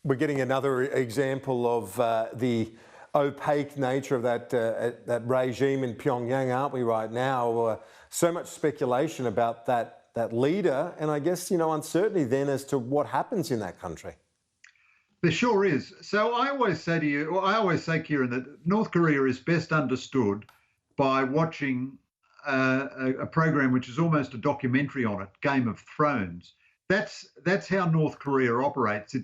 We're getting another example of the opaque nature of that regime in Pyongyang, aren't we, right now? So much speculation about that leader, and I guess, uncertainty then as to what happens in that country. There sure is. So I always say to you, or I always say, Kieran, that North Korea is best understood by watching a program which is almost a documentary on it, Game of Thrones. That's how North Korea operates.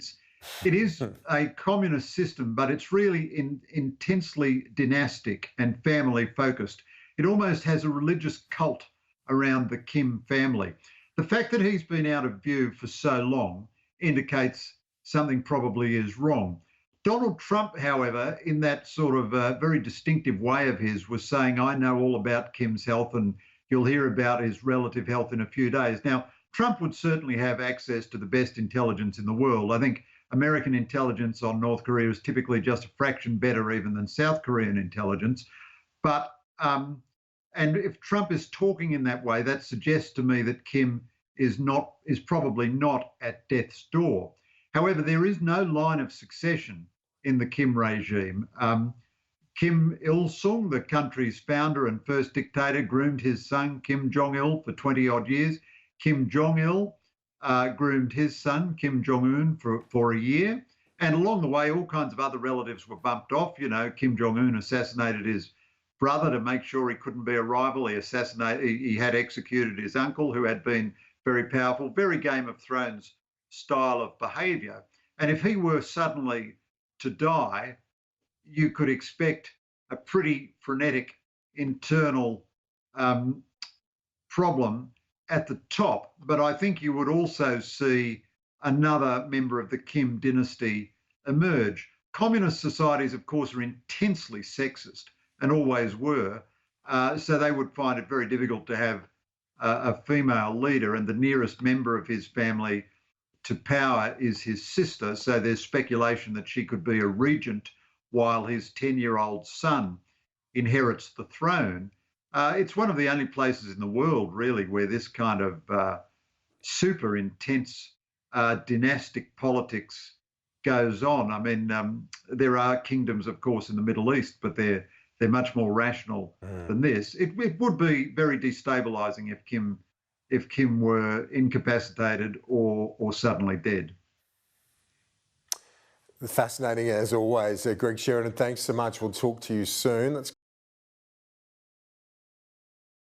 It is a communist system, but it's really intensely dynastic and family focused. It almost has a religious cult around the Kim family. The fact that he's been out of view for so long indicates something probably is wrong. Donald Trump, however, in that sort of very distinctive way of his, was saying, I know all about Kim's health, and you'll hear about his relative health in a few days. Now, Trump would certainly have access to the best intelligence in the world. I think American intelligence on North Korea is typically just a fraction better even than South Korean intelligence. But, and if Trump is talking in that way, that suggests to me that Kim is probably not at death's door. However, there is no line of succession in the Kim regime. Kim Il-sung, the country's founder and first dictator, groomed his son, Kim Jong-il, for 20 odd years. Kim Jong-il groomed his son, Kim Jong Un, for a year. And along the way, all kinds of other relatives were bumped off. Kim Jong Un assassinated his brother to make sure he couldn't be a rival. He had executed his uncle, who had been very powerful, very Game of Thrones style of behaviour. And if he were suddenly to die, you could expect a pretty frenetic internal problem at the top. But I think you would also see another member of the Kim dynasty emerge. Communist societies, of course, are intensely sexist and always were. So they would find it very difficult to have a female leader, and the nearest member of his family to power is his sister. So there's speculation that she could be a regent while his 10-year-old son inherits the throne. It's one of the only places in the world, really, where this kind of super intense dynastic politics goes on. I mean, there are kingdoms, of course, in the Middle East, but they're much more rational than this. It would be very destabilising if Kim were incapacitated or suddenly dead. Fascinating as always. Greg Sheridan, thanks so much. We'll talk to you soon. Let's